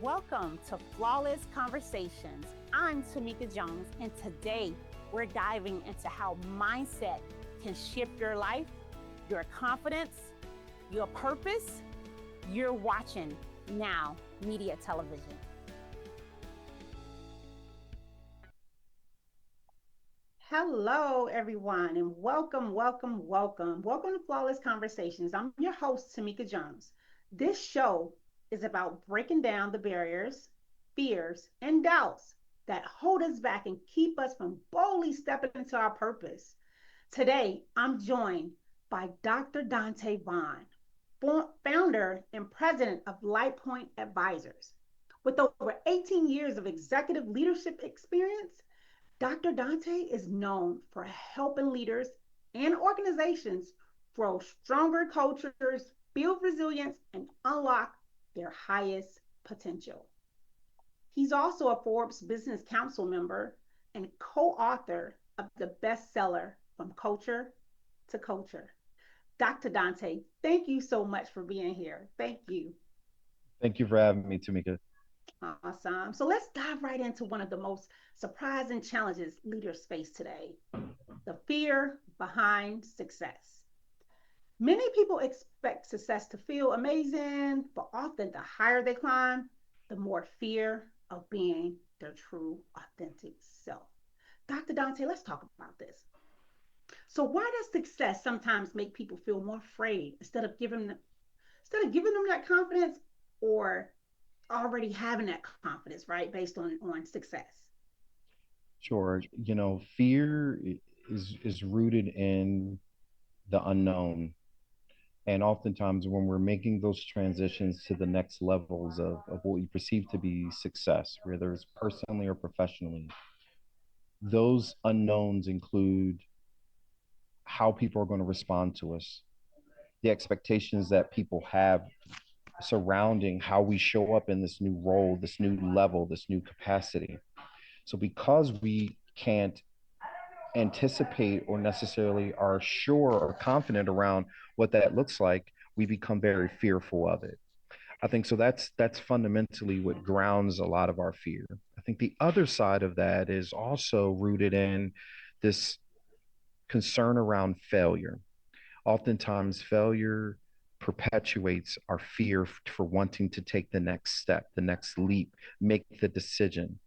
Welcome to Flawless Conversations. I'm Tomeka Jones, and today we're diving into how mindset can shift your life, your confidence, your purpose. You're watching Now Media Television. Hello, everyone, and welcome to Flawless Conversations. I'm your host, Tamika Jones. This show is about breaking down the barriers, fears, and doubts that hold us back and keep us from boldly stepping into our purpose. Today, I'm joined by Dr. Dante Vaughn, founder and president of Lightpoint Advisors. With over 18 years of executive leadership experience, Dr. Dante is known for helping leaders and organizations grow stronger cultures, build resilience, and unlock their highest potential. He's also a Forbes Business Council member and co author of the bestseller From Culture to Culture. Dr. Dante, thank you so much for being here. Thank you. Thank you for having me, Tamika. Awesome. So let's dive right into one of the most surprising challenges leaders face today, the fear behind success. Many people expect success to feel amazing, but often the higher they climb, the more fear of being their true, authentic self. Dr. Dante, let's talk about this. So, why does success sometimes make people feel more afraid instead of giving them that confidence, or already having that confidence, right, based on success? Sure. Fear is rooted in the unknown. And oftentimes when we're making those transitions to the next levels of what we perceive to be success, whether it's personally or professionally, those unknowns include how people are going to respond to us, the expectations that people have surrounding how we show up in this new role, this new level, this new capacity. So because we can't anticipate or necessarily are sure or confident around what that looks like, we become very fearful of it. I think so that's fundamentally what grounds a lot of our fear. I think the other side of that is also rooted in this concern around failure. Oftentimes failure perpetuates our fear for wanting to take the next step, the next leap, make the decision.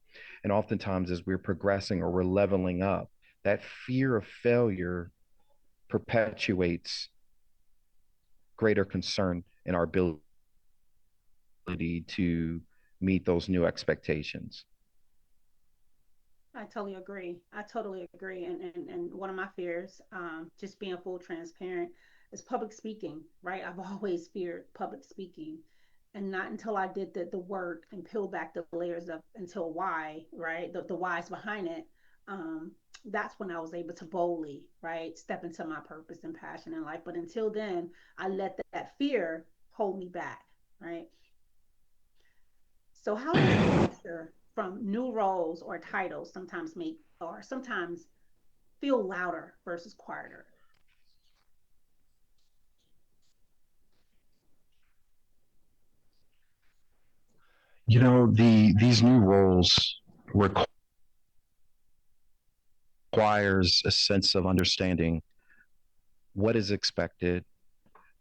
And oftentimes, as we're progressing or we're leveling up, that fear of failure perpetuates greater concern in our ability to meet those new expectations. I totally agree. I totally agree. And one of my fears, just being full transparent, is public speaking, right? I've always feared public speaking. And not until I did the work and peeled back the layers of until why, right? The whys behind it. Um, that's when I was able to boldly, right, step into my purpose and passion in life. But until then, I let that fear hold me back, right? So, how does pressure from new roles or titles sometimes make, or sometimes feel louder versus quieter? These new roles requires a sense of understanding what is expected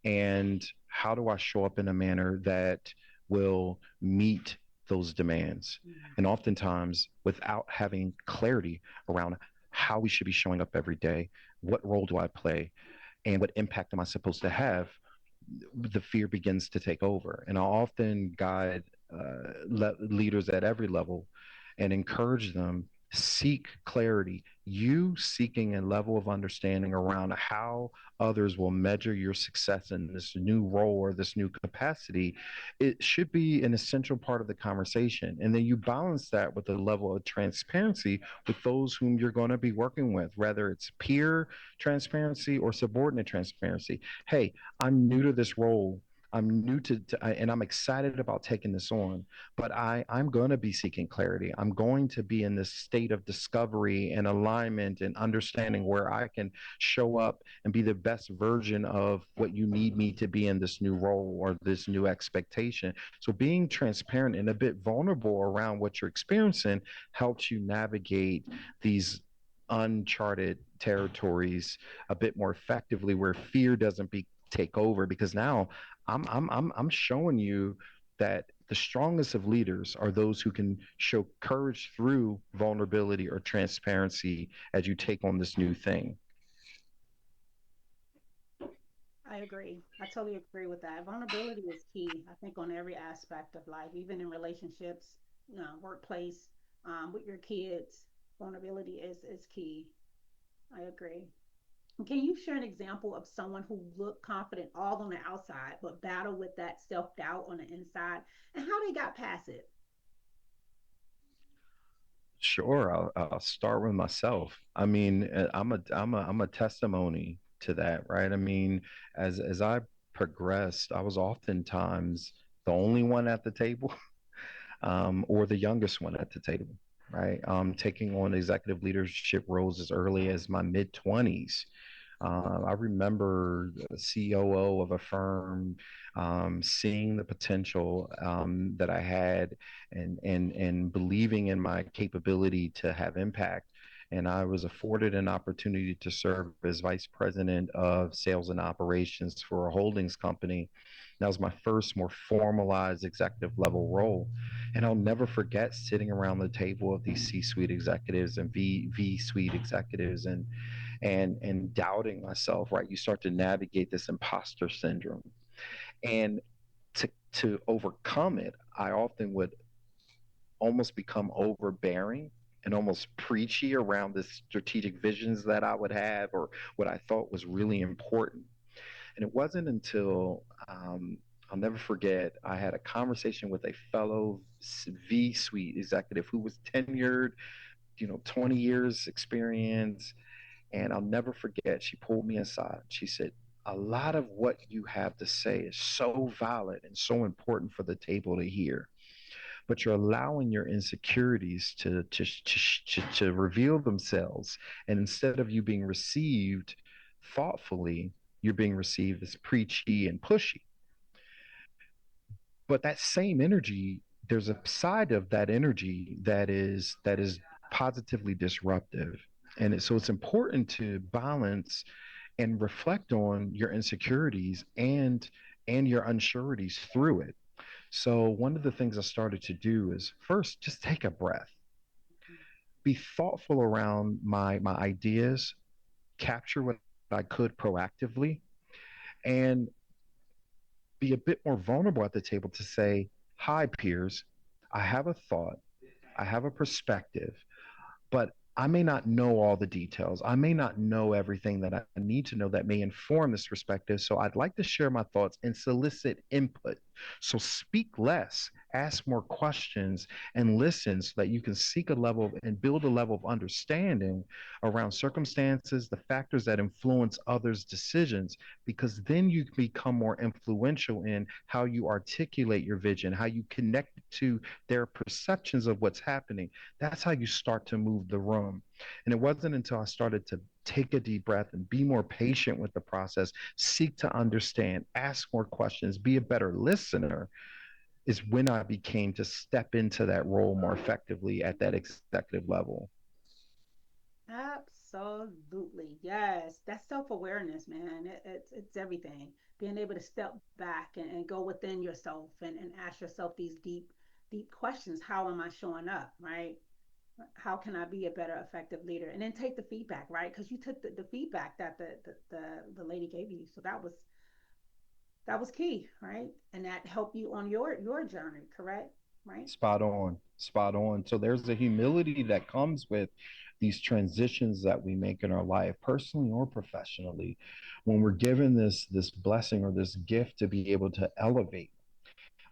and how do I show up in a manner that will meet those demands. Mm. And oftentimes, without having clarity around how we should be showing up every day, what role do I play, and what impact am I supposed to have, the fear begins to take over. And I often guide leaders at every level and encourage them seek clarity. You seeking a level of understanding around how others will measure your success in this new role or this new capacity, it should be an essential part of the conversation. And then you balance that with a level of transparency with those whom you're going to be working with, whether it's peer transparency or subordinate transparency. Hey, I'm new to this role. I'm new and I'm excited about taking this on, but I'm going to be seeking clarity. I'm going to be in this state of discovery and alignment and understanding where I can show up and be the best version of what you need me to be in this new role or this new expectation. So being transparent and a bit vulnerable around what you're experiencing helps you navigate these uncharted territories a bit more effectively where fear doesn't take over, because now I'm showing you that the strongest of leaders are those who can show courage through vulnerability or transparency as you take on this new thing. I agree. I totally agree with that. Vulnerability is key, I think, on every aspect of life, even in relationships, workplace, with your kids. Vulnerability is key. I agree. Can you share an example of someone who looked confident all on the outside, but battled with that self doubt on the inside, and how they got past it? Sure, I'll start with myself. I mean, I'm a testimony to that, right? I mean, as I progressed, I was oftentimes the only one at the table, or the youngest one at the table, right? Taking on executive leadership roles as early as my mid 20s. I remember the COO of a firm, seeing the potential that I had, and believing in my capability to have impact. And I was afforded an opportunity to serve as vice president of sales and operations for a holdings company. That was my first more formalized executive level role. And I'll never forget sitting around the table of these C-suite executives and V-suite executives, and doubting myself, right? You start to navigate this imposter syndrome. And to overcome it, I often would almost become overbearing and almost preachy around the strategic visions that I would have, or what I thought was really important. And it wasn't until I'll never forget, I had a conversation with a fellow V suite executive who was tenured, 20 years experience. And I'll never forget, she pulled me aside. She said, "A lot of what you have to say is so valid and so important for the table to hear, but you're allowing your insecurities to reveal themselves. And instead of you being received thoughtfully, you're being received as preachy and pushy. But that same energy, there's a side of that energy that is positively disruptive. So it's important to balance and reflect on your insecurities and your unsureties through it. So one of the things I started to do is first just take a breath, be thoughtful around my ideas, capture what I could proactively, and be a bit more vulnerable at the table to say, "Hi, peers, I have a thought, I have a perspective, but I may not know all the details. I may not know everything that I need to know that may inform this perspective. So I'd like to share my thoughts and solicit input. So speak less, ask more questions, and listen so that you can seek a level and build a level of understanding around circumstances, the factors that influence others' decisions, because then you become more influential in how you articulate your vision, how you connect to their perceptions of what's happening. That's how you start to move the room. And it wasn't until I started to take a deep breath and be more patient with the process, seek to understand, ask more questions, be a better listener, is when I became to step into that role more effectively at that executive level. Absolutely. Yes. That's self awareness, man. It's everything. Being able to step back and go within yourself and ask yourself these deep questions. How am I showing up? Right? How can I be a better effective leader? And then take the feedback, right? Because you took the feedback that the lady gave you. So that was key, right? And that helped you on your journey, correct? Right? Spot on, spot on. So there's a humility that comes with these transitions that we make in our life, personally or professionally, when we're given this blessing or this gift to be able to elevate.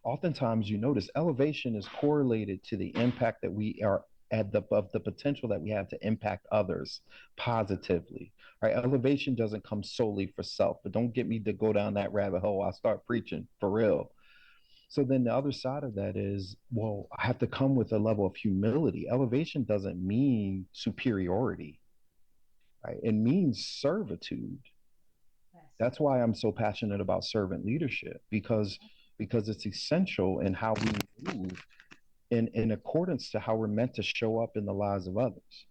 Oftentimes, you notice elevation is correlated to the impact that we are at the of the potential that we have to impact others positively. Right? Elevation doesn't come solely for self, but don't get me to go down that rabbit hole. I'll start preaching for real. So then the other side of that is, well, I have to come with a level of humility. Elevation doesn't mean superiority, right? It means servitude. Yes. That's why I'm so passionate about servant leadership, because it's essential in how we move in accordance to how we're meant to show up in the lives of others.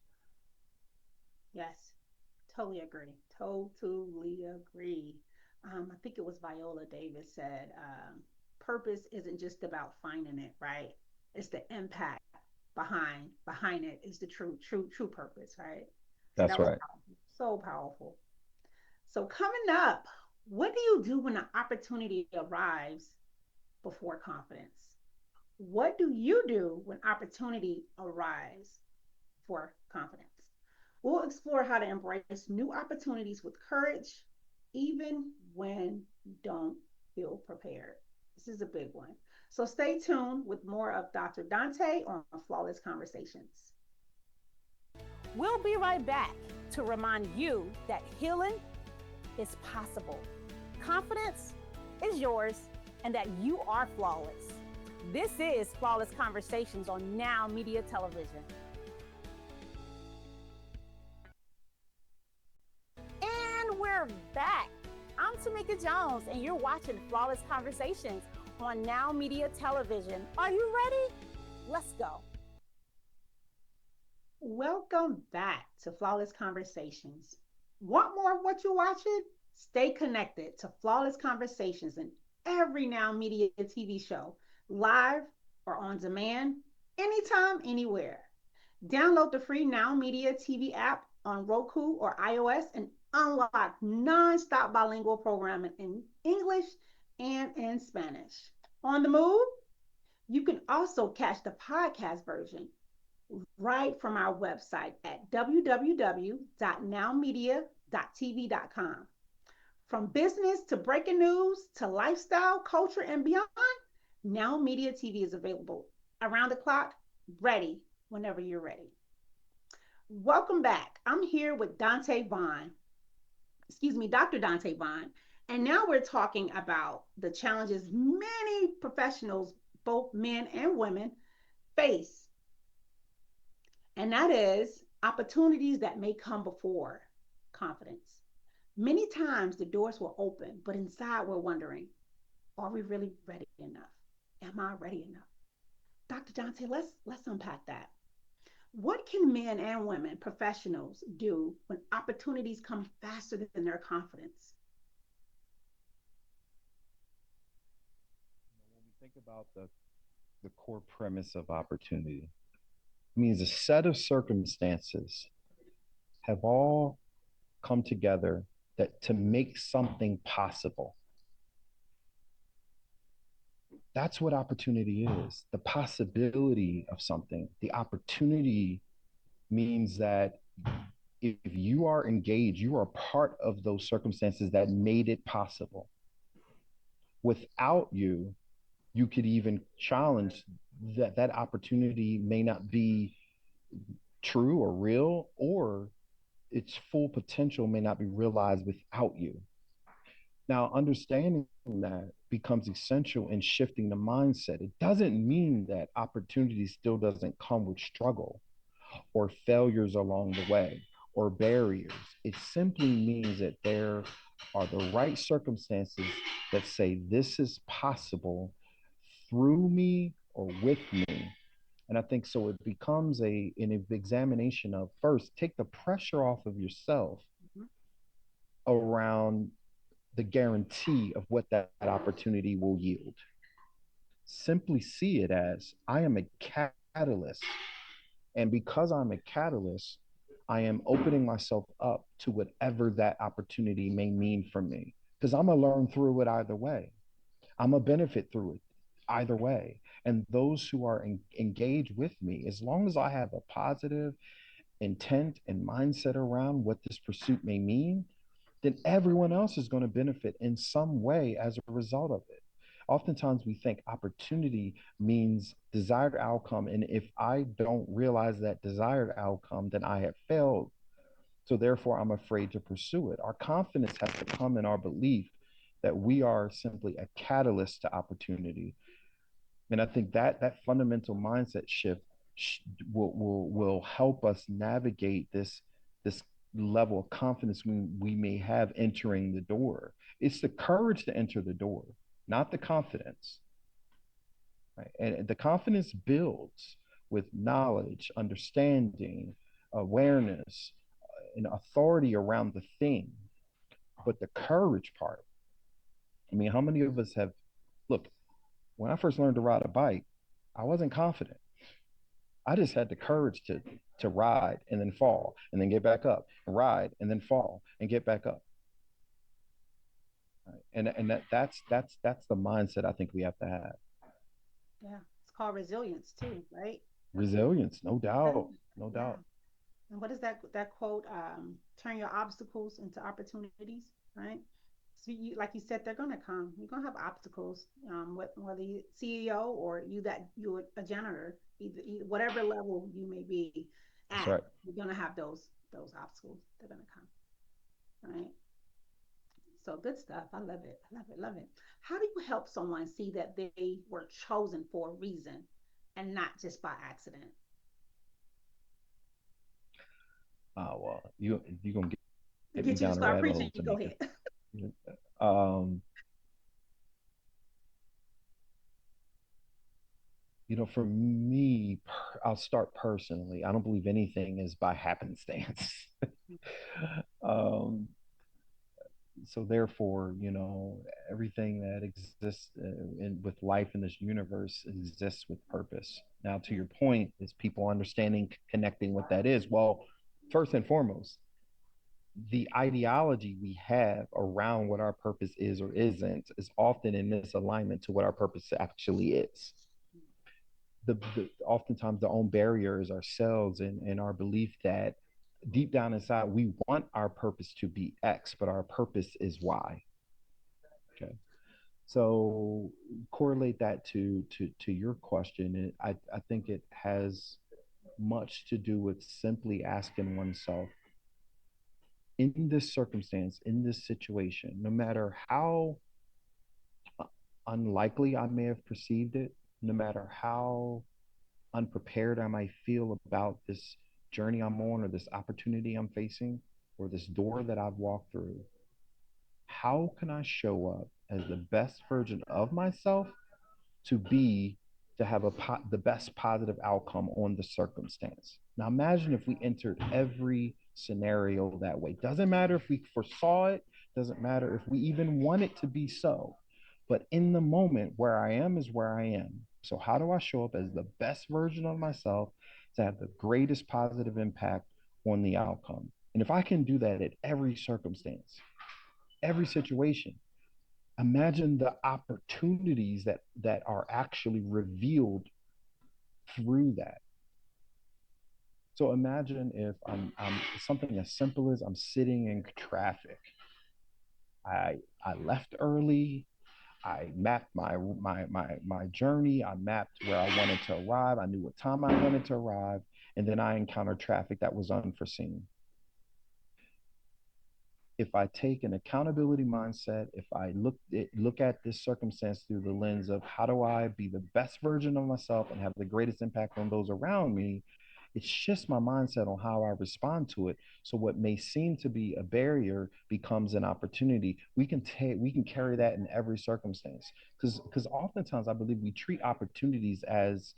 Yes. Totally agree. Totally agree. I think it was Viola Davis said, purpose isn't just about finding it, right? It's the impact behind it is the true purpose, right? So That's that was right. powerful. So powerful. So coming up, what do you do when an opportunity arrives before confidence? What do you do when opportunity arrives for confidence? We'll explore how to embrace new opportunities with courage, even when you don't feel prepared. This is a big one. So stay tuned with more of Dr. Dante on Flawless Conversations. We'll be right back to remind you that healing is possible, confidence is yours, and that you are flawless. This is Flawless Conversations on Now Media Television. And we're back. I'm Tomeka Jones, and you're watching Flawless Conversations on Now Media Television. Are you ready? Let's go. Welcome back to Flawless Conversations. Want more of what you're watching? Stay connected to Flawless Conversations in every Now Media TV show, live or on demand, anytime, anywhere. Download the free Now Media TV app on Roku or iOS and unlock non-stop bilingual programming in English and in Spanish. On the move, you can also catch the podcast version right from our website at www.nowmedia.tv.com. From business to breaking news to lifestyle, culture, and beyond, Now Media TV is available around the clock, ready whenever you're ready. Welcome back. I'm here with Dante Vaughn, Dr. Dante Vaughn. And now we're talking about the challenges many professionals, both men and women, face. And that is opportunities that may come before confidence. Many times the doors will open, but inside we're wondering, are we really ready enough? Am I ready enough? Dr. Dante, let's unpack that. What can men and women, professionals, do when opportunities come faster than their confidence? When we think about the core premise of opportunity, it means a set of circumstances have all come together that to make something possible. That's what opportunity is, the possibility of something. The opportunity means that if you are engaged, you are part of those circumstances that made it possible. Without you, you could even challenge that opportunity may not be true or real, or its full potential may not be realized without you. Now, understanding that becomes essential in shifting the mindset. It doesn't mean that opportunity still doesn't come with struggle or failures along the way or barriers. It simply means that there are the right circumstances that say this is possible through me or with me. And I think so it becomes an examination of first, take the pressure off of yourself Mhm. around the guarantee of what that opportunity will yield. Simply see it as I am a catalyst. And because I'm a catalyst, I am opening myself up to whatever that opportunity may mean for me. Because I'm going to learn through it either way. I'm going to benefit through it either way. And those who are engaged with me, as long as I have a positive intent and mindset around what this pursuit may mean, then everyone else is going to benefit in some way as a result of it. Oftentimes we think opportunity means desired outcome. And if I don't realize that desired outcome, then I have failed. So therefore, I'm afraid to pursue it. Our confidence has to come in our belief that we are simply a catalyst to opportunity. And I think that that fundamental mindset shift will help us navigate this level of confidence we may have entering the door. It's the courage to enter the door, not the confidence. Right? And the confidence builds with knowledge, understanding, awareness, and authority around the thing. But the courage part, I mean, how many of us have, look, when I first learned to ride a bike, I wasn't confident. I just had the courage to ride and then fall and then get back up, and ride and then fall and get back up. Right? And that's the mindset I think we have to have. Yeah, it's called resilience too, right? Resilience, no Yeah, doubt, no yeah. doubt. And what is that quote? Turn your obstacles into opportunities, right? So you, like you said, they're gonna come. You're gonna have obstacles, whether you CEO or you're a janitor, whatever level you may be That's at, right. you're gonna have those obstacles. They're gonna come, right? So good stuff. I love it. I love it. Love it. How do you help someone see that they were chosen for a reason and not just by accident? Well, you gonna get me Get you to down a start rabbit preaching. hole, You go Tamika. ahead. Um, for me, I'll start personally. I don't believe anything is by happenstance. um, so therefore, everything that exists with life in this universe exists with purpose. Now, to Yeah. your point, is people understanding, connecting what that is. Well, first and foremost, the ideology we have around what our purpose is or isn't is often in misalignment to what our purpose actually is. Oftentimes the own barrier is ourselves and our belief that deep down inside we want our purpose to be X, but our purpose is Y. Okay. So correlate that to your question. I think it has much to do with simply asking oneself, in this circumstance, in this situation, no matter how unlikely I may have perceived it, no matter how unprepared I might feel about this journey I'm on or this opportunity I'm facing or this door that I've walked through, how can I show up as the best version of myself to be to have the best positive outcome on the circumstance. Now imagine if we entered every scenario that way. Doesn't matter if we foresaw it, doesn't matter if we even want it to be so. But in the moment, where I am is where I am. So how do I show up as the best version of myself to have the greatest positive impact on the outcome? And if I can do that at every circumstance, every situation, imagine the opportunities that are actually revealed through that. So imagine if I'm something as simple as I'm sitting in traffic. I left early. I mapped my journey. I mapped where I wanted to arrive. I knew what time I wanted to arrive, and then I encountered traffic that was unforeseen. If I take an accountability mindset, if I look at this circumstance through the lens of how do I be the best version of myself and have the greatest impact on those around me, it's just my mindset on how I respond to it. So what may seem to be a barrier becomes an opportunity. We can carry that in every circumstance because oftentimes I believe we treat opportunities as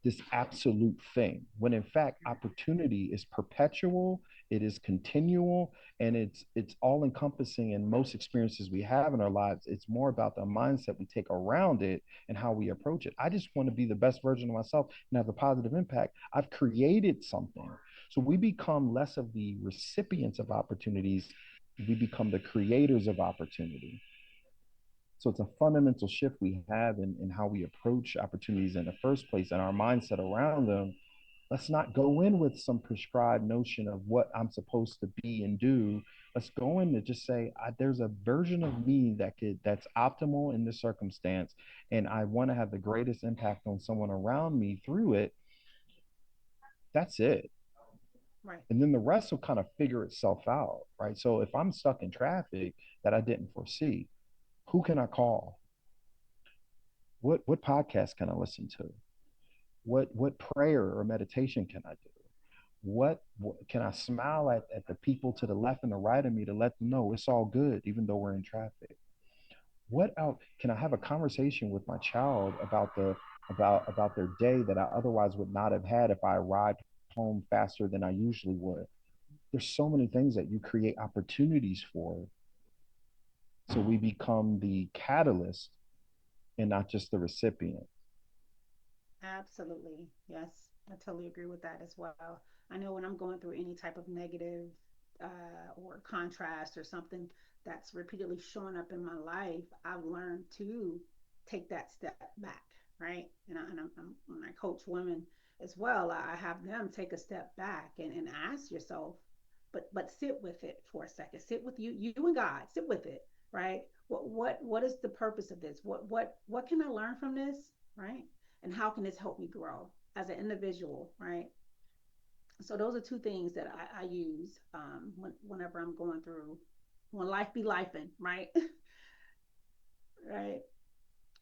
this absolute thing when in fact opportunity is perpetual, it is continual, and it's all encompassing in most experiences we have in our lives. It's more about the mindset we take around it and how we approach it. I just want to be the best version of myself and have a positive impact. I've created something. So we become less of the recipients of opportunities, we become the creators of opportunity. So it's a fundamental shift we have in how we approach opportunities in the first place and our mindset around them. Let's not go in with some prescribed notion of what I'm supposed to be and do. Let's go in to just say, there's a version of me that's optimal in this circumstance, and I want to have the greatest impact on someone around me through it. That's it. Right. And then the rest will kind of figure itself out, right? So if I'm stuck in traffic that I didn't foresee, who can I call? What podcast can I listen to? What prayer or meditation can I do? What can I smile at the people to the left and the right of me to let them know it's all good, even though we're in traffic? What else can I have a conversation with my child about about their day that I otherwise would not have had if I arrived home faster than I usually would? There's so many things that you create opportunities for, so we become the catalyst and not just the recipient. Absolutely. Yes, I totally agree with that as well. I know when I'm going through any type of negative or contrast or something that's repeatedly showing up in my life, I've learned to take that step back, right? When I coach women as well, I have them take a step back and ask yourself, but sit with it for a second. Sit with you and God. Sit with it, right? What is the purpose of this? What can I learn from this, right? And how can this help me grow as an individual, right? So those are two things that I use whenever I'm going through when life be lifing, right? Right.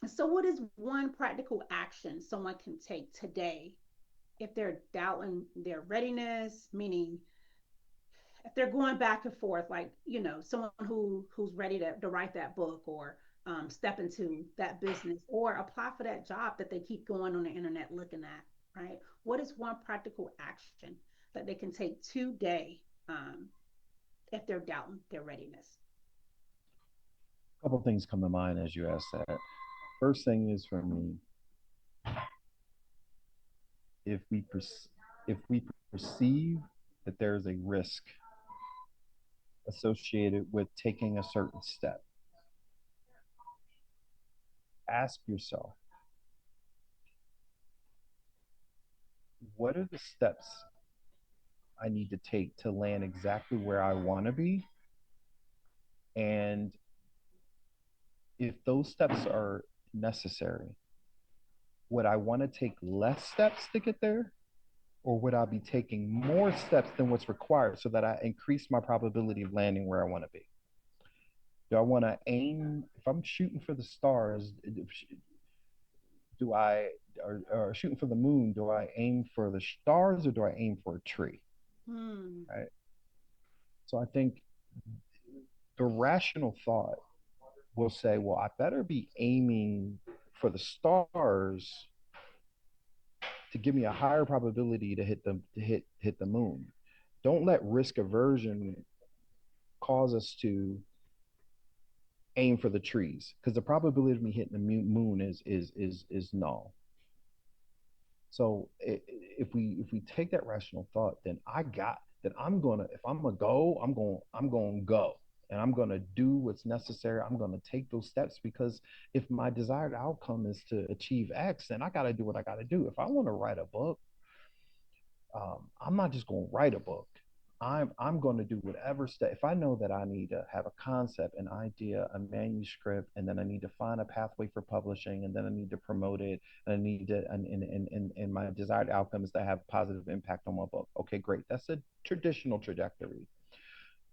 So, what is one practical action someone can take today if they're doubting their readiness? Meaning, if they're going back and forth, like someone who's ready to write that book or step into that business or apply for that job that they keep going on the internet looking at, right? What is one practical action that they can take today if they're doubting their readiness? A couple things come to mind as you ask that. First thing is for me, if we if we perceive that there is a risk associated with taking a certain step, ask yourself, what are the steps I need to take to land exactly where I want to be? And if those steps are necessary, would I want to take less steps to get there? Or would I be taking more steps than what's required so that I increase my probability of landing where I want to be? Do I want to aim, if I'm shooting for the stars, do I, or shooting for the moon, do I aim for the stars or do I aim for a tree? Hmm. Right. So I think the rational thought will say, well, I better be aiming for the stars to give me a higher probability to hit the moon. Don't let risk aversion cause us to aim for the trees because the probability of me hitting the moon is null. So if we take that rational thought, then I got that I'm gonna if I'm gonna go, I'm gonna go. And I'm gonna do what's necessary. I'm gonna take those steps because if my desired outcome is to achieve X, then I gotta do what I gotta do. If I want to write a book, I'm not just going to write a book. I'm going to do whatever step. If I know that I need to have a concept, an idea, a manuscript, and then I need to find a pathway for publishing, and then I need to promote it, and I need to, and my desired outcome is to have a positive impact on my book. Okay, great. That's a traditional trajectory.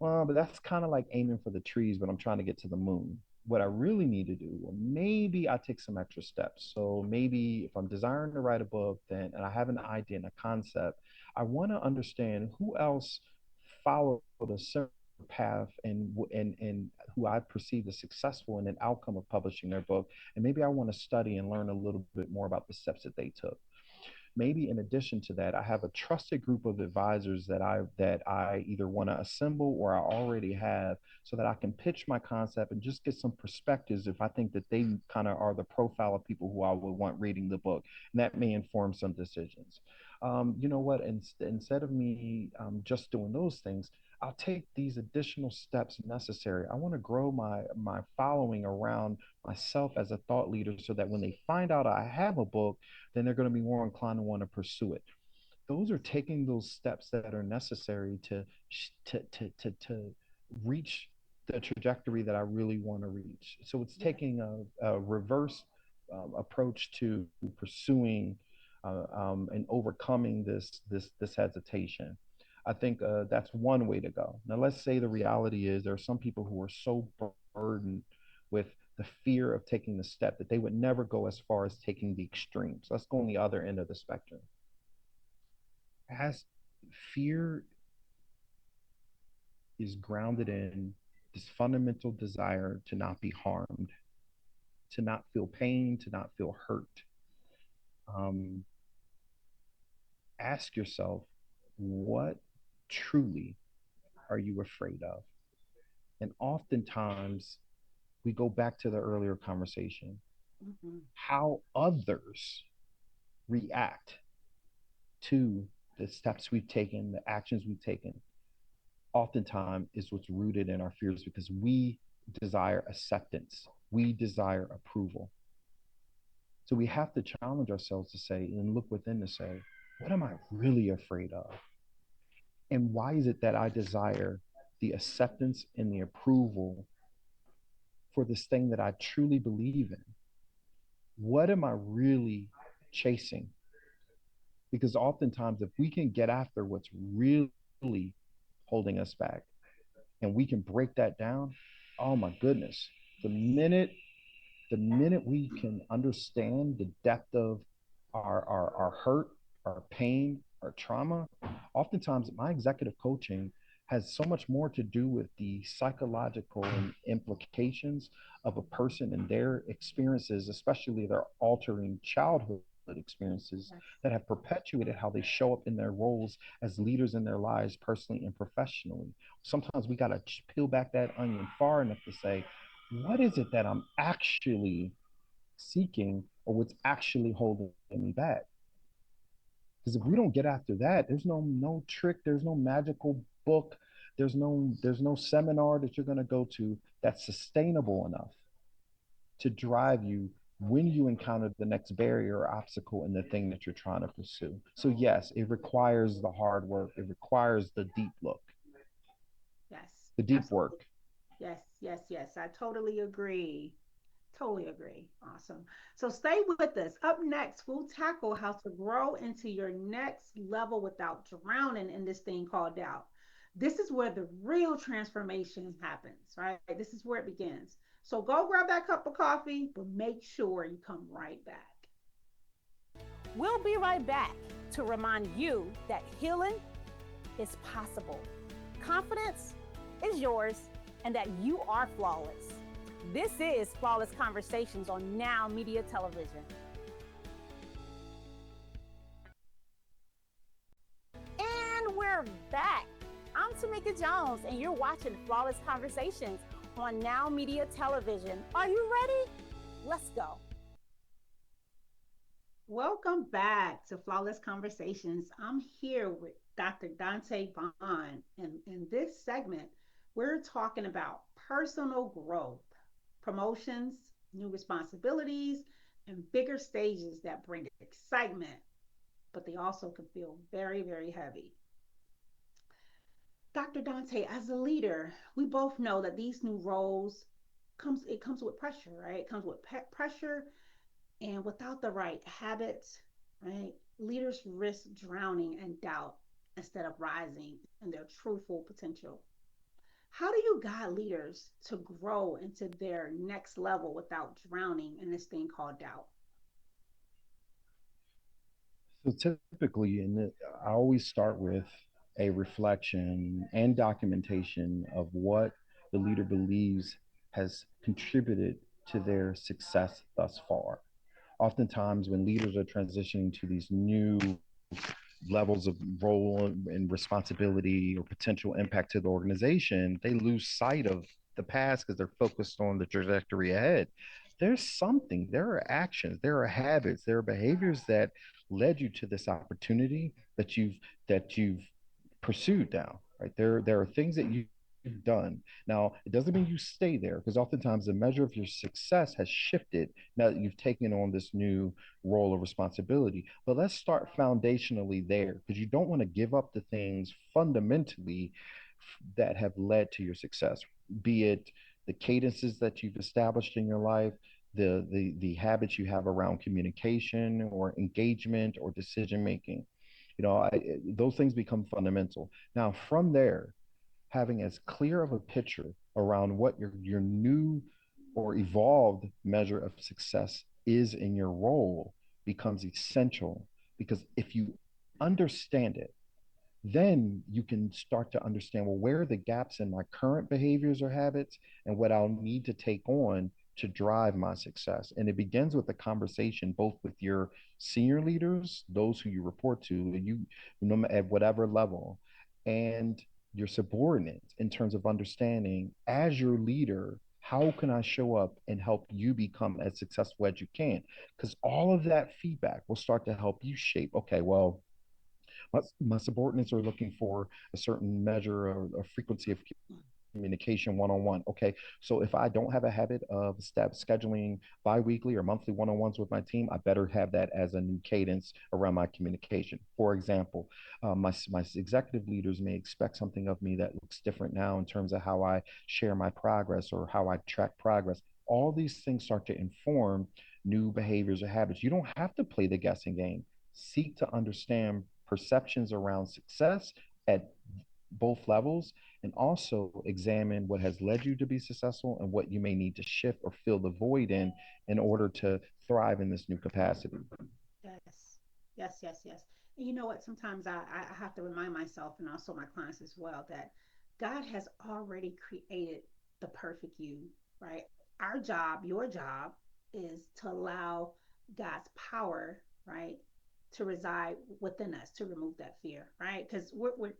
Well, but that's kind of like aiming for the trees, but I'm trying to get to the moon. What I really need to do, well, maybe I take some extra steps. So maybe if I'm desiring to write a book, then and I have an idea and a concept, I want to understand who else followed a similar path and who I perceive as successful in an outcome of publishing their book. And maybe I want to study and learn a little bit more about the steps that they took. Maybe in addition to that, I have a trusted group of advisors that I either want to assemble or I already have so that I can pitch my concept and just get some perspectives if I think that they kind of are the profile of people who I would want reading the book. And that may inform some decisions. You know what? Instead of me just doing those things, I'll take these additional steps necessary. I want to grow my following around myself as a thought leader so that when they find out I have a book, then they're going to be more inclined to want to pursue it. those are taking those steps that are necessary to reach the trajectory that I really want to reach. So it's Yeah. taking a reverse approach to pursuing and overcoming this hesitation. I think that's one way to go. Now, let's say the reality is there are some people who are so burdened with the fear of taking the step that they would never go as far as taking the extremes. Let's go on the other end of the spectrum. As fear is grounded in this fundamental desire to not be harmed, to not feel pain, to not feel hurt. Um, Ask yourself, what truly are you afraid of? And oftentimes we go back to the earlier conversation, Hmm. how others react to the steps we've taken, the actions we've taken, oftentimes is what's rooted in our fears because we desire acceptance, we desire approval. So we have to challenge ourselves to say and look within to say, what am I really afraid of? And why is it that I desire the acceptance and the approval for this thing that I truly believe in? What am I really chasing? Because oftentimes, if we can get after what's really holding us back and we can break that down, oh my goodness, the minute the minute we can understand the depth of our hurt, our pain, our trauma, oftentimes my executive coaching has so much more to do with the psychological implications of a person and their experiences, especially their altering childhood experiences Yes. that have perpetuated how they show up in their roles as leaders in their lives, personally and professionally. Sometimes we got to peel back that onion far enough to say, what is it that I'm actually seeking or what's actually holding me back? Because if we don't get after that, there's no trick, there's no magical book, there's no seminar that you're going to go to that's sustainable enough to drive you when you encounter the next barrier or obstacle in the thing that you're trying to pursue. So yes, it requires the hard work, it requires the deep look, Yes. the deep Absolutely. work. Yes. Yes. Yes. I totally agree. Totally agree. Awesome. So stay with us. Up next, we'll tackle how to grow into your next level without drowning in this thing called doubt. This is where the real transformation happens, right? This is where it begins. So go grab that cup of coffee, but make sure you come right back. We'll be right back to remind you that healing is possible, confidence is yours, and that you are flawless. This is Flawless Conversations on Now Media Television. And we're back. I'm Tomeka Jones, and you're watching Flawless Conversations on Now Media Television. Are you ready? Let's go. Welcome back to Flawless Conversations. I'm here with Dr. Dante Vaughn. And in this segment, we're talking about personal growth, promotions, new responsibilities, and bigger stages that bring excitement, but they also can feel very, very heavy. Dr. Dante, as a leader, we both know that these new roles comes with pressure, right? It comes with pressure, and without the right habits, right, leaders risk drowning in doubt instead of rising in their true full potential. How do you guide leaders to grow into their next level without drowning in this thing called doubt? So typically, I always start with a reflection and documentation of what the leader believes has contributed to their success thus far. Oftentimes, when leaders are transitioning to these new levels of role and responsibility or potential impact to the organization, they lose sight of the past because they're focused on the trajectory ahead. There are actions, there are habits, there are behaviors that led you to this opportunity that you've pursued now, right? There are things that done. Now, it doesn't mean you stay there because oftentimes the measure of your success has shifted now that you've taken on this new role of responsibility. But let's start foundationally there because you don't want to give up the things fundamentally that have led to your success, be it the cadences that you've established in your life, the habits you have around communication or engagement or decision making. Those things become fundamental. Now, from there, having as clear of a picture around what your new or evolved measure of success is in your role becomes essential, because if you understand it, then you can start to understand, well, where are the gaps in my current behaviors or habits and what I'll need to take on to drive my success. And it begins with the conversation both with your senior leaders, those who you report to, and you, no, at whatever level, and your subordinates in terms of understanding, as your leader, how can I show up and help you become as successful as you can? Because all of that feedback will start to help you shape, okay, well, my subordinates are looking for a certain measure or a frequency of communication one-on-one. Okay, so if I don't have a habit of scheduling bi-weekly or monthly one-on-ones with my team, I better have that as a new cadence around my communication. For example, my executive leaders may expect something of me that looks different now in terms of how I share my progress or how I track progress. All these things start to inform new behaviors or habits. You don't have to play the guessing game. Seek to understand perceptions around success at both levels, and also examine what has led you to be successful and what you may need to shift or fill the void in order to thrive in this new capacity. Yes, yes, yes, yes. And you know what? Sometimes I have to remind myself and also my clients as well that God has already created the perfect you, right? Our job, your job, is to allow God's power, right, to reside within us to remove that fear, right? Because we're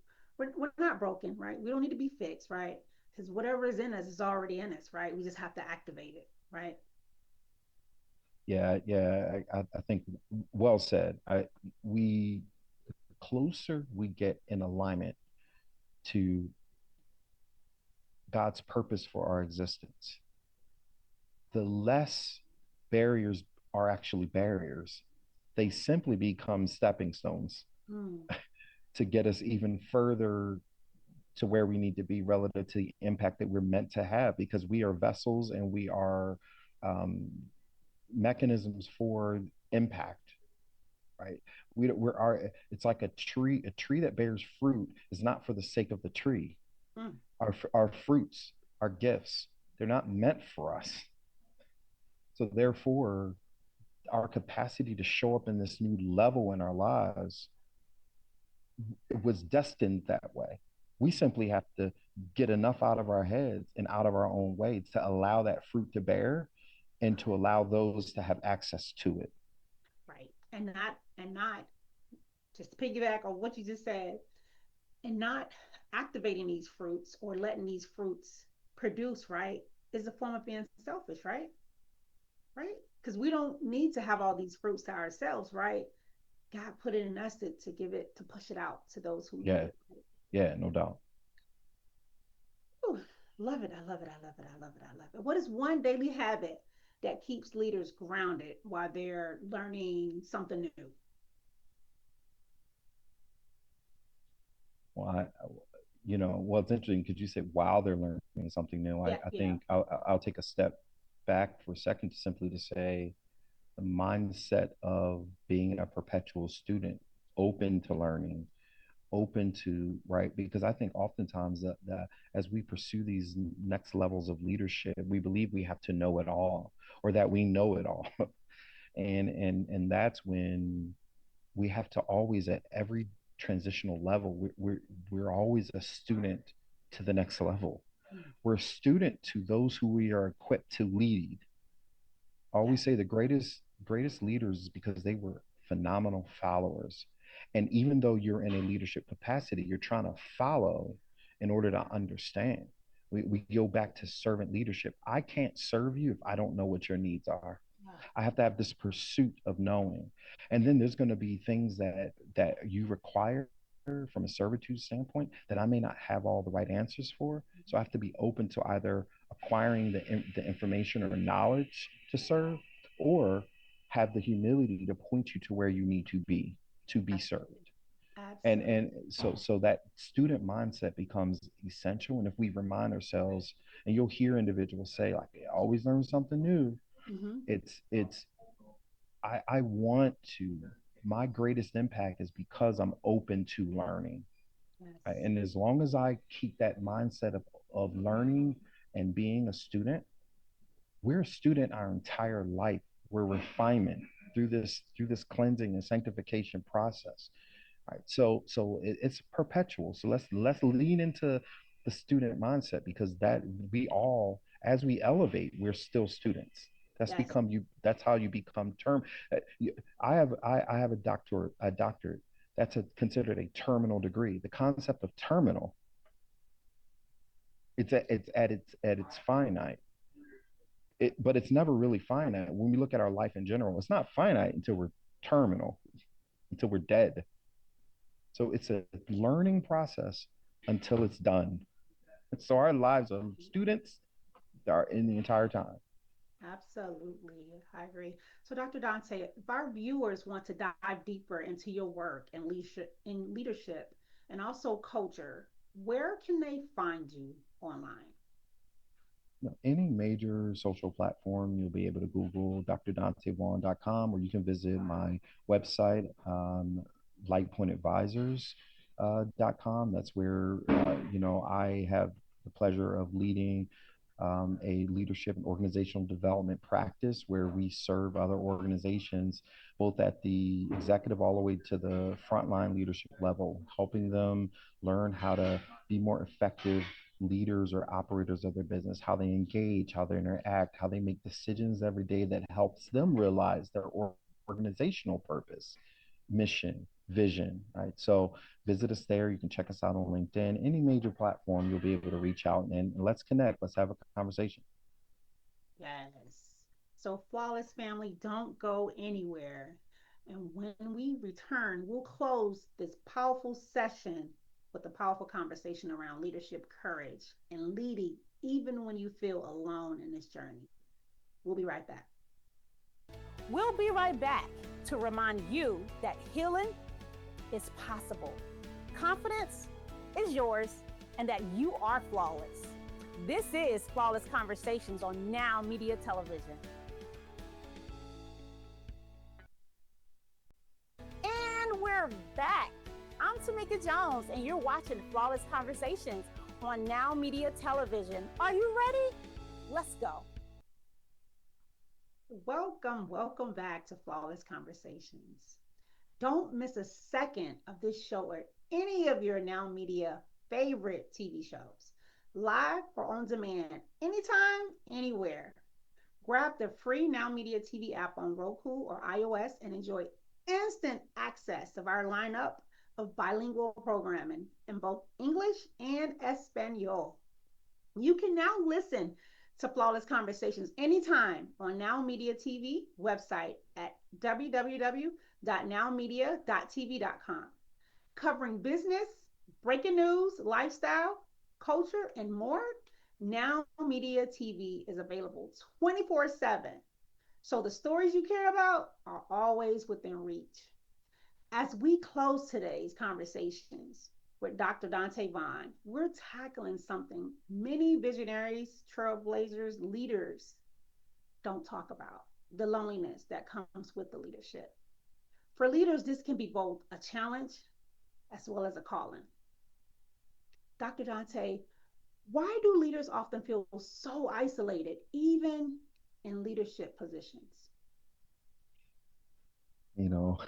not broken, right? We don't need to be fixed, right? Because whatever is in us is already in us, right? We just have to activate it, right? I think well said. We closer we get in alignment to God's purpose for our existence, the less barriers are actually barriers. They simply become stepping stones Mm, to get us even further to where we need to be relative to the impact that we're meant to have, because we are vessels and we are um, mechanisms for impact, right? We're our, it's like a tree that bears fruit is not for the sake of the tree. mm, Our fruits, our gifts, they're not meant for us. So therefore, our capacity to show up in this new level in our lives, it was destined that way. We simply have to get enough out of our heads and out of our own way to allow that fruit to bear and to allow those to have access to it. right. And not just to piggyback on what you just said, and not activating these fruits or letting these fruits produce, right, is a form of being selfish, right? Right? Because we don't need to have all these fruits to ourselves, right? God put it in us to give it, to push it out to those who need Yeah, it. Right? yeah, no doubt. Ooh, love it. I love it. I love it. I love it. I love it. What is one daily habit that keeps leaders grounded while they're learning something new? Well, well, it's interesting because you said while they're learning something new. I, Yeah, I yeah. think I'll take a step back for a second to simply to say the mindset of being a perpetual student, open to learning, open to, right, because I think oftentimes that as we pursue these next levels of leadership, we believe we have to know it all or that we know it all. And that's when we have to always, at every transitional level, we're always a student to the next level. Mm, We're a student to those who we are equipped to lead. I always yes. say the greatest leaders is because they were phenomenal followers. And even though you're in a leadership capacity, you're trying to follow in order to understand. We go back to servant leadership. I can't serve you if I don't know what your needs are. Yeah. I have to have this pursuit of knowing. And then there's going to be things that you require. from a servitude standpoint that I may not have all the right answers for. So I have to be open to either acquiring the information or knowledge to serve, or have the humility to point you to where you need to be served. Absolutely. And so that student mindset becomes essential. And if we remind ourselves, and you'll hear individuals say like, "I always learn something new," Hmm. it's I want to, my greatest impact is because I'm open to learning. Right? Yes. And as long as I keep that mindset of learning and being a student, we're a student our entire life. We're refinement through this cleansing and sanctification process. Right. So it's perpetual. So let's lean into the student mindset, because that we all, as we elevate, we're still students. Yes. That's how you become term. I have a doctorate. That's considered a terminal degree. The concept of terminal, it's at its finite. But it's never really finite. When we look at our life in general, it's not finite until we're terminal, until we're dead. So it's a learning process until it's done. So our lives are students are in the entire time. Absolutely. I agree. So, Dr. Dante, if our viewers want to dive deeper into your work and leadership and also culture, where can they find you online? Any major social platform, you'll be able to Google drdantevaughn.com, or you can visit my website, lightpointadvisors.com. That's where, I have the pleasure of leading a leadership and organizational development practice where we serve other organizations, both at the executive all the way to the frontline leadership level, helping them learn how to be more effective leaders or operators of their business, how they engage, how they interact, how they make decisions every day that helps them realize their organizational purpose, mission, vision, right? So visit us there. You can check us out on LinkedIn, any major platform, you'll be able to reach out, and let's connect. Let's have a conversation. Yes. So, Flawless family, don't go anywhere. And when we return, we'll close this powerful session with a powerful conversation around leadership, courage, and leading even when you feel alone in this journey. We'll be right back. We'll be right back to remind you that healing is possible, confidence is yours, and that you are flawless. This is Flawless Conversations on Now Media Television. And we're back. I'm Tomeka Jones, and you're watching Flawless Conversations on Now Media Television. Are you ready? Let's go. Welcome, welcome back to Flawless Conversations. Don't miss a second of this show or any of your Now Media favorite TV shows, live or on demand, anytime, anywhere. Grab the free Now Media TV app on Roku or iOS and enjoy instant access of our lineup of bilingual programming in both English and Espanol. You can now listen to Flawless Conversations anytime on Now Media TV website at www.nowmedia.tv.com, covering business, breaking news, lifestyle, culture, and more. Now Media TV is available 24/7. So the stories you care about are always within reach. As we close today's conversations with Dr. Dante Vaughn, we're tackling something many visionaries, trailblazers, leaders don't talk about: the loneliness that comes with the leadership. For leaders, this can be both a challenge as well as a calling. Dr. Dante, why do leaders often feel so isolated, even in leadership positions? You know,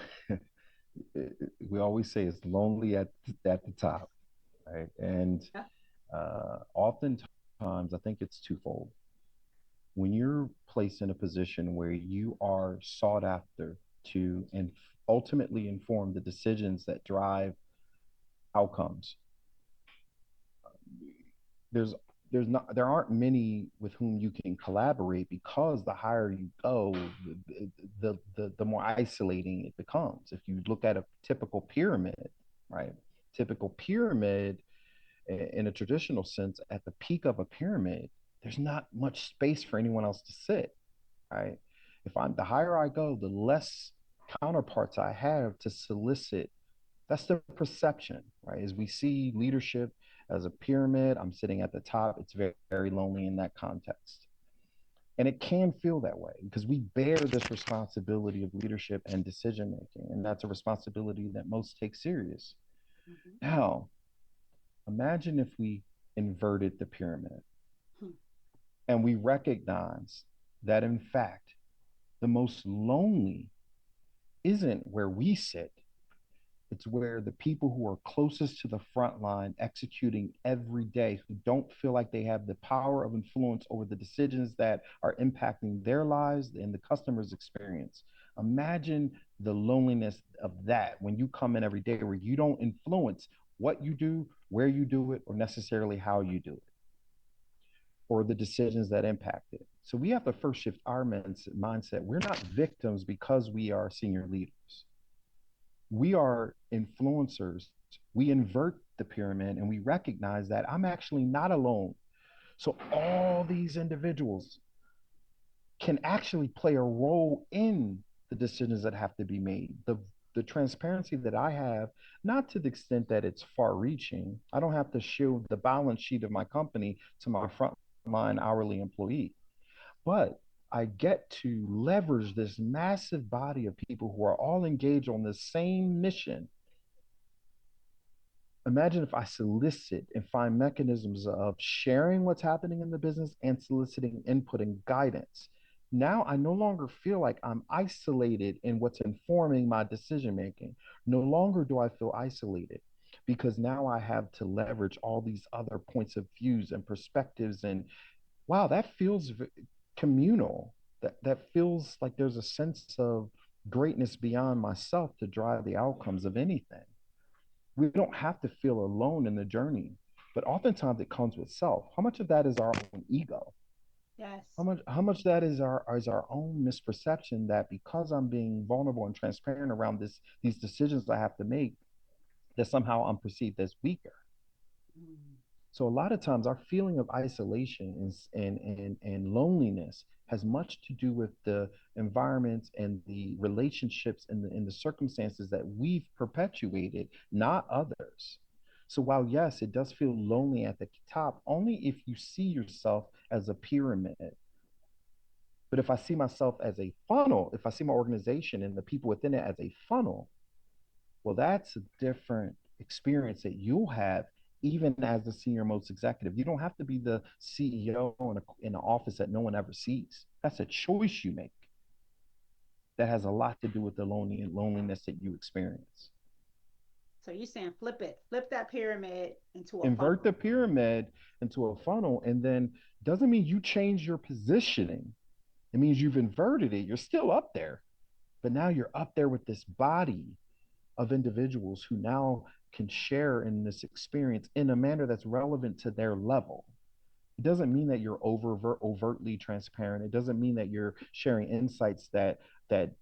we always say it's lonely at the top, right? And Yeah. oftentimes, I think it's twofold. When you're placed in a position where you are sought after to and ultimately inform the decisions that drive outcomes, there's there aren't many with whom you can collaborate, because the higher you go, the more isolating it becomes. If you look at a typical pyramid, right? typical pyramid in a traditional sense, at the peak of a pyramid, there's not much space for anyone else to sit, right? If I'm the higher I go, the less counterparts I have to solicit. That's the perception, right? As we see leadership as a pyramid, I'm sitting at the top. It's very, very lonely in that context. And it can feel that way because we bear this responsibility of leadership and decision making. And that's a responsibility that most take serious. Mhm. Now, imagine if we inverted the pyramid Hmm. and we recognize that, in fact, the most lonely isn't where we sit. It's where the people who are closest to the front line executing every day, who don't feel like they have the power of influence over the decisions that are impacting their lives and the customer's experience. Imagine the loneliness of that when you come in every day where you don't influence what you do, where you do it, or necessarily how you do it, or the decisions that impact it. So we have to first shift our mindset. We're not victims because we are senior leaders. We are influencers. We invert the pyramid and we recognize that I'm actually not alone. So all these individuals can actually play a role in the decisions that have to be made. The transparency that I have, not to the extent that it's far reaching. I don't have to show the balance sheet of my company to my frontline hourly employee, but I get to leverage this massive body of people who are all engaged on the same mission. Imagine if I solicit and find mechanisms of sharing what's happening in the business and soliciting input and guidance. Now I no longer feel like I'm isolated in what's informing my decision making. No longer do I feel isolated because now I have to leverage all these other points of views and perspectives. And wow, that feels communal. That feels like there's a sense of greatness beyond myself to drive the outcomes of anything. We don't have to feel alone in the journey, but oftentimes it comes with self. How much of that is our own ego? Yes. How much that is our own misperception that because I'm being vulnerable and transparent around these decisions I have to make, that somehow I'm perceived as weaker. Mm. So a lot of times our feeling of isolation and loneliness has much to do with the environments and the relationships and the circumstances that we've perpetuated, not others. So while yes, it does feel lonely at the top, only if you see yourself as a pyramid. But if I see myself as a funnel, if I see my organization and the people within it as a funnel, well, that's a different experience that you'll have even as the senior most executive. You don't have to be the CEO in an office that no one ever sees. That's a choice you make that has a lot to do with the loneliness that you experience. So you're saying flip it, flip that pyramid into a Invert funnel. the pyramid into a funnel, and then doesn't mean you change your positioning. It means you've inverted it. You're still up there, but now you're up there with this body of individuals who now can share in this experience in a manner that's relevant to their level. It doesn't mean that you're overtly transparent. It doesn't mean that you're sharing insights that are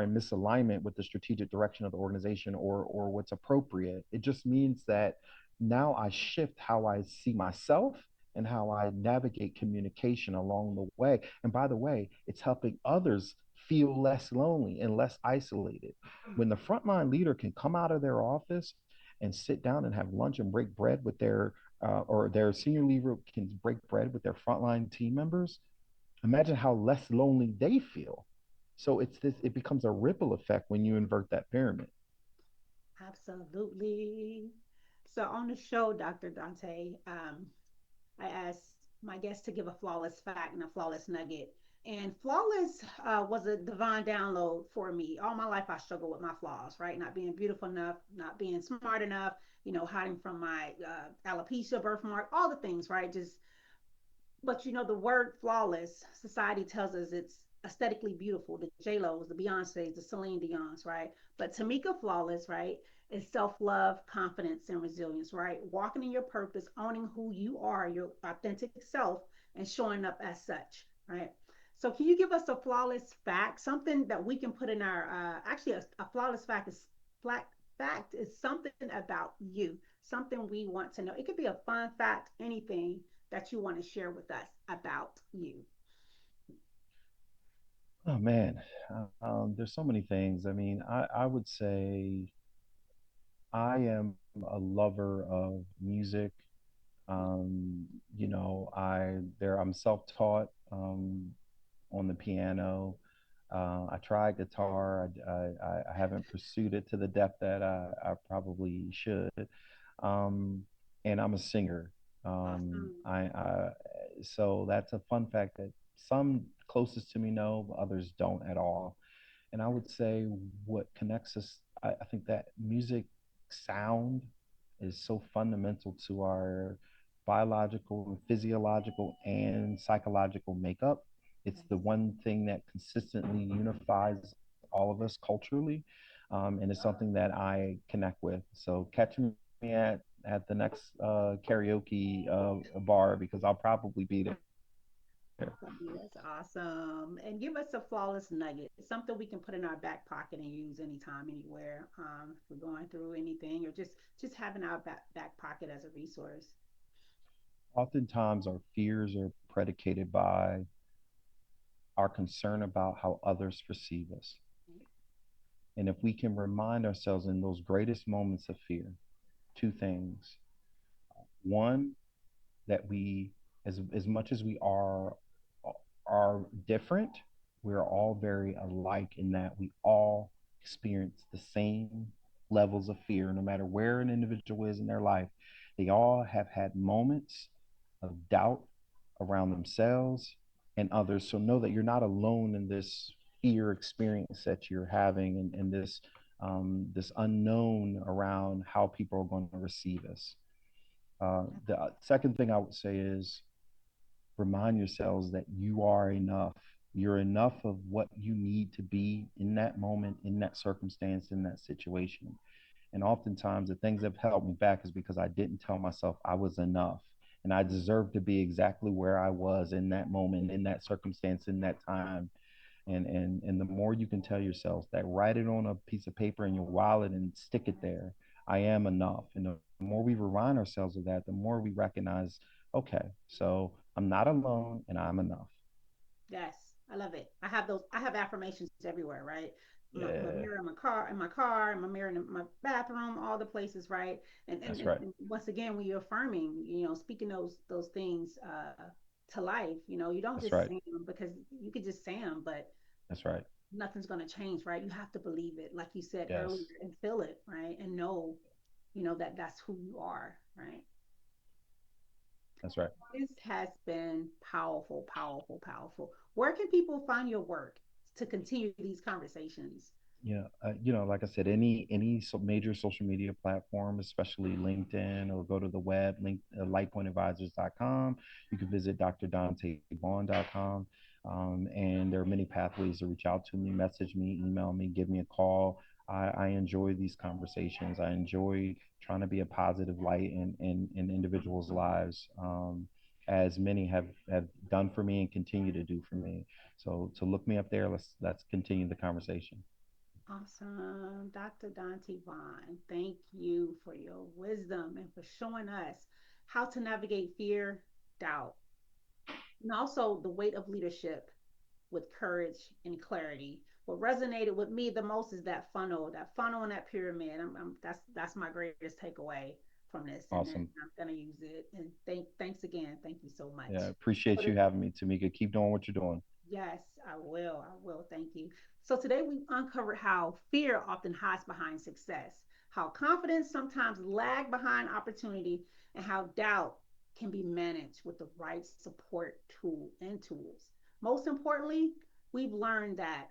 in misalignment with the strategic direction of the organization or what's appropriate. It just means that now I shift how I see myself and how I navigate communication along the way. And by the way, it's helping others feel less lonely and less isolated. Mm. When the frontline leader can come out of their office and sit down and have lunch and break bread with or their senior leader can break bread with their frontline team members, imagine how less lonely they feel. So it becomes a ripple effect when you invert that pyramid. Absolutely. So on the show, Dr. Dante, I asked my guests to give a flawless fact and a flawless nugget. And flawless was a divine download for me. All my life, I struggled with my flaws, right? Not being beautiful enough, not being smart enough, hiding from my alopecia, birthmark, all the things, right? Just but the word flawless, society tells us it's aesthetically beautiful. The J Lo's, the Beyonce's, the Celine Dion's, right? But Tamika flawless, right, is self love, confidence, and resilience, right? Walking in your purpose, owning who you are, your authentic self, and showing up as such, right? So, can you give us a flawless fact, something that we can put in our actually a flawless fact is flat. fact is something about you, something we want to know. It could be a fun fact, anything that you want to share with us about you. Oh man, there's so many things. I mean, I would say I am a lover of music. I'm self-taught on the piano. I tried guitar. I haven't pursued it to the depth that I probably should. Um, and I'm a singer. Awesome. So that's a fun fact that some closest to me know, but others don't at all. And I would say what connects us, I think that music sound is so fundamental to our biological, physiological, and psychological makeup. It's the Yes. one thing that consistently unifies all of us culturally. And it's something that I connect with. So catch me at the next karaoke bar because I'll probably be there. That's awesome. And give us a flawless nugget, something we can put in our back pocket and use anytime, anywhere. If we're going through anything, or just having our back pocket as a resource. Oftentimes, our fears are predicated by our concern about how others perceive us. And if we can remind ourselves in those greatest moments of fear, two things. One, that we, as much as we are different, we're all very alike in that we all experience the same levels of fear, no matter where an individual is in their life. They all have had moments of doubt around themselves and others. So know that you're not alone in this fear experience that you're having, and this unknown around how people are going to receive us. The second thing I would say is remind yourselves that you are enough. You're enough of what you need to be in that moment, in that circumstance, in that situation. And oftentimes, the things that have held me back is because I didn't tell myself I was enough. And I deserve to be exactly where I was in that moment, in that circumstance, in that time. And the more you can tell yourself that, write it on a piece of paper in your wallet and stick it Yes. there. I am enough. And the more we remind ourselves of that, the more we recognize, okay, so I'm not alone and I'm enough. Yes, I love it. I have those. I have affirmations everywhere, right? My Yeah, mirror in my mirror in my bathroom, all the places, right? And, and that's and right. and once again, when you're affirming, speaking those things to life, you don't That's just right. say them because you could just say them, but That's right. nothing's gonna change, right? You have to believe it, like you said earlier, Yes, and feel it, right? And know, that that's who you are, right? that's right. This has been powerful, powerful, powerful. Where can people find your work to continue these conversations? Yeah, like I said, major social media platform, especially LinkedIn, or go to the web, lightpointadvisors.com. You can visit drdantevaughn.com. And there are many pathways to reach out to me, message me, email me, give me a call. I enjoy these conversations. I enjoy trying to be a positive light in individuals' lives, as many have done for me and continue to do for me. So look me up there. Let's continue the conversation. Awesome. Dr. Dante Vaughn, thank you for your wisdom and for showing us how to navigate fear, doubt, and also the weight of leadership with courage and clarity. What resonated with me the most is that funnel and that pyramid. That's my greatest takeaway from this, and Awesome. I'm gonna use it. And thanks again. Thank you so much. Yeah, appreciate you having me, Tamika. Keep doing what you're doing. Yes, I will. I will. Thank you. So today we uncovered how fear often hides behind success, how confidence sometimes lag behind opportunity, and how doubt can be managed with the right support tool and tools. Most importantly, we've learned that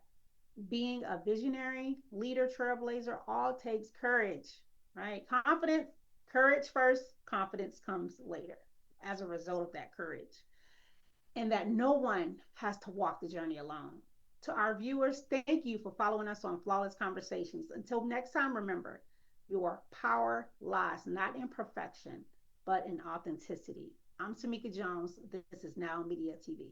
being a visionary, leader, trailblazer all takes courage, right? Confidence, courage first, confidence comes later as a result of that courage, and that no one has to walk the journey alone. To our viewers, thank you for following us on Flawless Conversations. Until next time, remember, your power lies not in perfection, but in authenticity. I'm Tamika Jones. This is Now Media TV.